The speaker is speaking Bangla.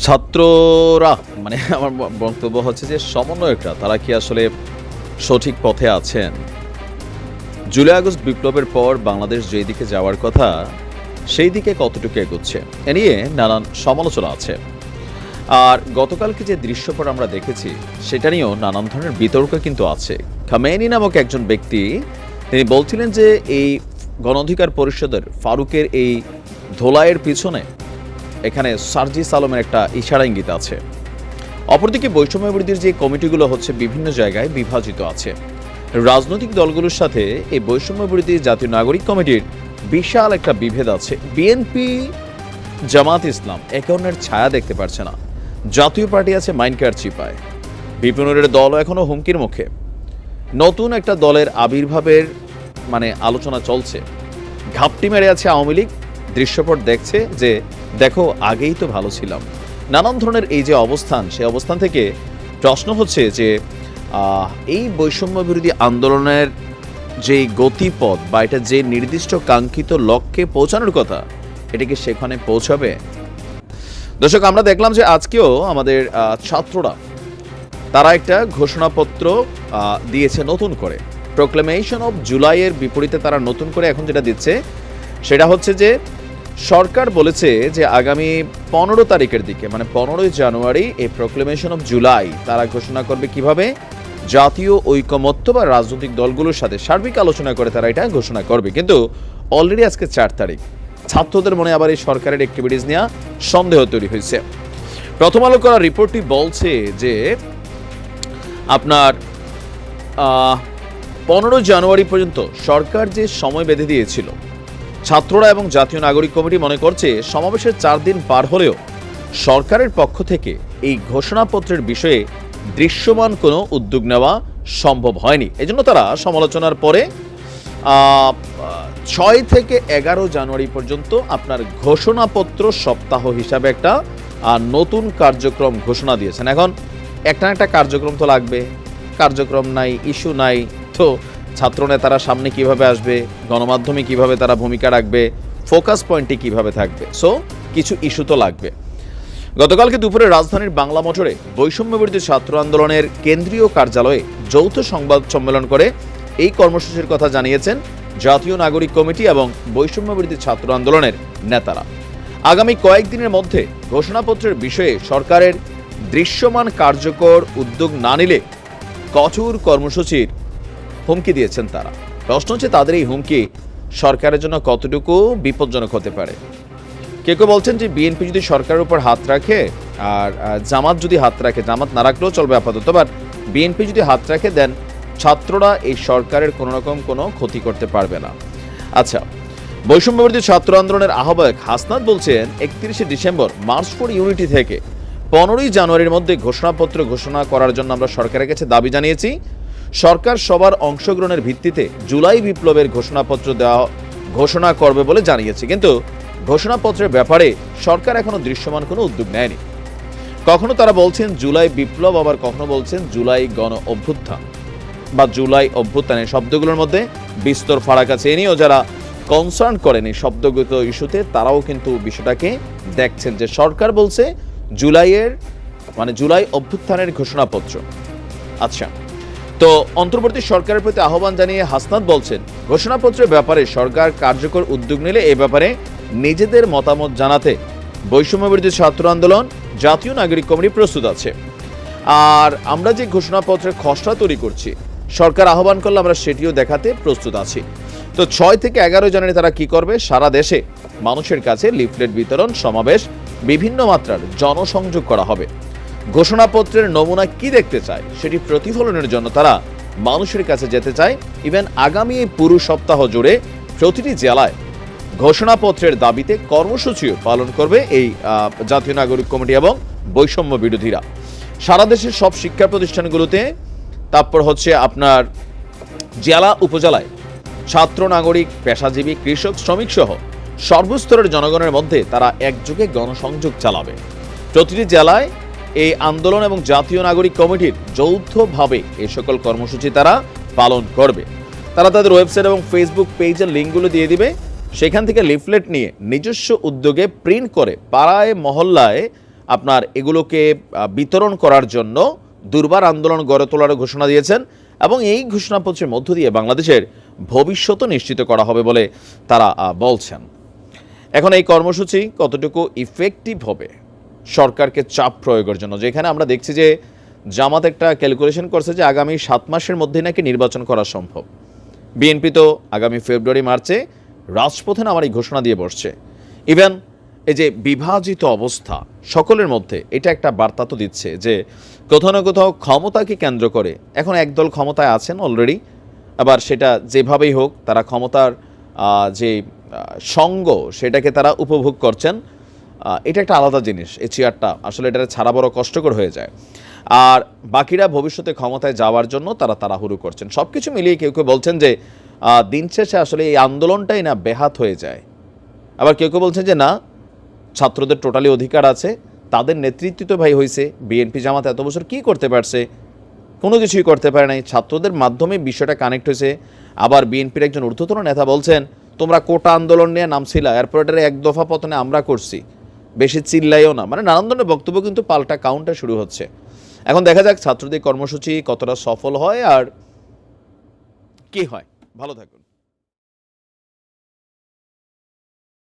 ছাত্ররা মানে আমার বক্তব্য হচ্ছে যে সমন্বয়করা তারা কি আসলে সঠিক পথে আছেন? জুলাই আগস্ট বিপ্লবের পর বাংলাদেশ যেই দিকে যাওয়ার কথা সেই দিকে কতটুকু এগোচ্ছে এ নিয়ে নানান সমালোচনা আছে। আর গতকালকে যে দৃশ্যপট আমরা দেখেছি সেটা নিয়েও নানান ধরনের বিতর্ক কিন্তু আছে। খামেনি নামক একজন ব্যক্তি তিনি বলছিলেন যে এই গণ অধিকার পরিষদের ফারুকের এই ধোলাইয়ের পিছনে এখানে সার্জিস আলমের একটা ইশারা ইঙ্গিত আছে। অপরদিকে বৈষম্য বিরোধীর যে কমিটিগুলো হচ্ছে বিভিন্ন জায়গায় বিভাজিত আছে। রাজনৈতিক দলগুলোর সাথে এই বৈষম্য বিরোধী জাতীয় নাগরিক কমিটির বিশাল একটা বিভেদ আছে। বিএনপি জামাত ইসলাম একে অন্যের ছায়া দেখতে পারছে না। জাতীয় পার্টি আছে মাইনকার চিপায়, বিপিনের দল এখনো হুমকির মুখে। নতুন একটা দলের আবির্ভাবের আলোচনা চলছে। ঘাপটি মেরে আছে আওয়ামী লীগ, দৃশ্যপট দেখছে যে দেখো আগেই তো ভালো ছিলাম। নানান ধরনের এই যে অবস্থান, সেই অবস্থান থেকে প্রশ্ন হচ্ছে যে এই বৈষম্য বিরোধী আন্দোলনের যে গতিপথ বা এটা যে নির্দিষ্ট কাঙ্ক্ষিত লক্ষ্যে পৌঁছানোর কথা, এটা কি সেখানে পৌঁছাবে? দর্শক, আমরা দেখলাম যে আজকেও আমাদের ছাত্ররা তারা একটা ঘোষণাপত্র দিয়েছে নতুন করে। প্রোক্লেমেশন অফ জুলাইয়ের বিপরীতে তারা নতুন করে এখন যেটা দিচ্ছে সেটা হচ্ছে যে সরকার বলেছে যে আগামী 15 তারিখের দিকে 15ই জানুয়ারি এই প্রোক্লেমেশন অফ জুলাই তারা ঘোষণা করবে কিভাবে জাতীয় ঐকমত্য বা রাজনৈতিক দলগুলোর সাথে সার্বিক আলোচনা করে তারা এটা ঘোষণা করবে। কিন্তু অলরেডি আজকে 4 তারিখ, ছাত্রদের মনে আবার এই সরকারের অ্যাক্টিভিটিস নিয়ে সন্দেহ তৈরি হয়েছে। প্রথম আলো করা রিপোর্টটি বলছে যে আপনার 15 জানুয়ারি পর্যন্ত সরকার যে সময় বেঁধে দিয়েছিল, ছাত্ররা এবং জাতীয় নাগরিক কমিটি মনে করছে সমাবেশের 4 দিন পার হলেও সরকারের পক্ষ থেকে এই ঘোষণাপত্রের বিষয়ে দৃশ্যমান কোনো উদ্যোগ নেওয়া সম্ভব হয়নি। এজন্য তারা সমালোচনার পরে 6 থেকে 11 জানুয়ারি পর্যন্ত আপনার ঘোষণাপত্র সপ্তাহ হিসাবে একটা নতুন কার্যক্রম ঘোষণা দিয়েছেন। এখন একটা কার্যক্রম তো লাগবে, কার্যক্রম নাই, ইস্যু নাই, তো ছাত্র নেতারা সামনে কিভাবে আসবে, গণমাধ্যমে কিভাবে তারা ভূমিকা রাখবে, ফোকাস পয়েন্টে কিভাবে থাকবে, সো কিছু ইস্যু তো লাগবে। গতকালকে দুপুরে রাজধানীর বাংলা মোটরে বৈষম্য বিরোধী ছাত্র আন্দোলনের কেন্দ্রীয় কার্যালয়ে যৌথ সংবাদ সম্মেলন করে এই কর্মসূচির কথা জানিয়েছেন জাতীয় নাগরিক কমিটি এবং বৈষম্য বিরোধী ছাত্র আন্দোলনের নেতারা। আগামী কয়েকদিনের মধ্যে ঘোষণাপত্রের বিষয়ে সরকারের দৃশ্যমান কার্যকর উদ্যোগ না নিলে কঠোর কর্মসূচির হুমকি দিয়েছেন তারা। প্রশ্ন হচ্ছে তাদের এই হুমকি সরকারের জন্য কতটুকু বিপজ্জনক হতে পারে। কেউ বলছেন যে বিএনপি যদি সরকারের উপর হাত রাখে আর জামাত যদি হাত রাখে, জামাত না রাখলেও চলবে আপাতত, বাট বিএনপি যদি হাত রাখে দেন ছাত্ররা এই সরকারের কোনো রকম কোনো ক্ষতি করতে পারবে না। আচ্ছা, বৈষম্য বিরোধী ছাত্র আন্দোলনের আহ্বায়ক হাসনাত বলছেন 31শে ডিসেম্বর মার্চ ফর ইউনিটি থেকে 15ই জানুয়ারির মধ্যে ঘোষণাপত্র ঘোষণা করার জন্য আমরা সরকারের কাছে দাবি জানিয়েছি। সরকার সবার অংশগ্রহণের ভিত্তিতে জুলাই বিপ্লবের ঘোষণাপত্র ঘোষণা করবে বলে জানিয়েছে, কিন্তু ঘোষণাপত্রের ব্যাপারে সরকার এখনো দৃশ্যমান কোনো উদ্যোগ নেয়নি। কখনো তারা বলছেন জুলাই বিপ্লব, আবার কখনো বলছেন জুলাই গণ অভ্যুত্থান বা জুলাই অভ্যুত্থানের শব্দগুলোর মধ্যে বিস্তর ফারাক আছে। এ নিয়েও যারা কনসার্ন করেন এই শব্দগত ইস্যুতে তারাও কিন্তু বিষয়টাকে দেখছেন যে সরকার বলছে জুলাইয়ের জুলাই অভ্যুত্থানের ঘোষণাপত্র। আচ্ছা, তো অন্তর্বর্তী সরকারের প্রতি আহ্বান জানিয়ে হাসনাত বলছেন ঘোষণাপত্রের ব্যাপারে সরকার কার্যকর উদ্যোগ নিলে এ ব্যাপারে নিজেদের মতামত জানাতে বৈষম্য বিরোধী ছাত্র আন্দোলন জাতীয় নাগরিক কমিটি প্রস্তুত আছে। আর আমরা যে ঘোষণাপত্রের খসড়া তৈরি করছি, সরকার আহ্বান করলে আমরা সেটিও দেখাতে প্রস্তুত আছি। তো 6 থেকে 11 জানুয়ারি তারা কি করবে, সারা দেশে মানুষের কাছে লিফলেট বিতরণ, সমাবেশ, বিভিন্ন মাত্রার জনসংযোগ করা হবে। ঘোষণাপত্রের নমুনা কি দেখতে চায় সেটি প্রতিফলনের জন্য তারা মানুষের কাছে যেতে চায়। ইভেন আগামী পুরো সপ্তাহ জুড়ে প্রতিটি জেলায় ঘোষণাপত্রের দাবিতে কর্মসূচিও পালন করবে এই জাতীয় নাগরিক কমিটি এবং বৈষম্য বিরোধীরা। সারা দেশের সব শিক্ষা প্রতিষ্ঠানগুলোতে, তারপর হচ্ছে আপনার জেলা উপজেলায় ছাত্র, নাগরিক, পেশাজীবী, কৃষক, শ্রমিক সহ সর্বস্তরের জনগণের মধ্যে তারা একযোগে গণসংযোগ চালাবে। প্রতিটি জেলায় এই আন্দোলন এবং জাতীয় নাগরিক কমিটির যৌথভাবে এই সকল কর্মসূচি তারা পালন করবে। তারা তাদের ওয়েবসাইট এবং ফেসবুক পেজের লিঙ্কগুলো দিয়ে দিবে। সেখান থেকে লিফলেট নিয়ে নিজস্ব উদ্যোগে প্রিন্ট করে পাড়ায় মহল্লায় আপনার এগুলোকে বিতরণ করার জন্য দুর্বার আন্দোলন গড়ে তোলার ঘোষণা দিয়েছেন এবং এই ঘোষণাপত্রের মধ্য দিয়ে বাংলাদেশের ভবিষ্যৎ নিশ্চিত করা হবে বলে তারা বলছেন। এখন এই কর্মসূচি কতটুকু ইফেক্টিভ হবে সরকারকে চাপ প্রয়োগের জন্য, যেখানে আমরা দেখছি যে জামাত একটা ক্যালকুলেশন করছে যে আগামী 7 মাসের মধ্যেই নাকি নির্বাচন করা সম্ভব। বিএনপি তো আগামী ফেব্রুয়ারি মার্চে রাজপথে নামার এই ঘোষণা দিয়ে বসছে। ইভেন এই যে বিভাজিত অবস্থা সকলের মধ্যে, এটা একটা বার্তা তো দিচ্ছে যে কোথাও না কোথাও ক্ষমতাকে কেন্দ্র করে এখন একদল ক্ষমতায় আছেন অলরেডি, আবার সেটা যেভাবেই হোক তারা ক্ষমতার যে সঙ্গ সেটাকে তারা উপভোগ করছেন। এটা একটা আলাদা জিনিস, এই চেয়ারটা আসলে এটা ছাড়া বড় কষ্টকর হয়ে যায়। আর বাকিরা ভবিষ্যতে ক্ষমতায় যাওয়ার জন্য তারা তাড়াহুড়ো করছেন। সব কিছু মিলিয়ে কেউ কেউ বলছেন যে দিন শেষে আসলে এই আন্দোলনটাই না বেহাত হয়ে যায়। আবার কেউ কেউ বলছেন যে না, ছাত্রদের টোটালি অধিকার আছে, তাদের নেতৃত্ব তো ভাই হয়েছে। বিএনপি জামাত এত বছর কী করতে পারছে? কোনো কিছুই করতে পারে নাই। ছাত্রদের মাধ্যমে বিষয়টা কানেক্ট হয়েছে। আবার বিএনপির একজন ঊর্ধ্বতন নেতা বলছেন তোমরা কোটা আন্দোলন নিয়ে নামছিলা, এরপর এটার এক দফা পতনে আমরা করছি, বেশি চিল্লাইও না। মানে নানান ধরনের বক্তব্য কিন্তু পাল্টা কাউন্টার শুরু হচ্ছে। এখন দেখা যাক ছাত্রদের কর্মসূচি কতটা সফল হয় আর কি হয়। ভালো থাকুন।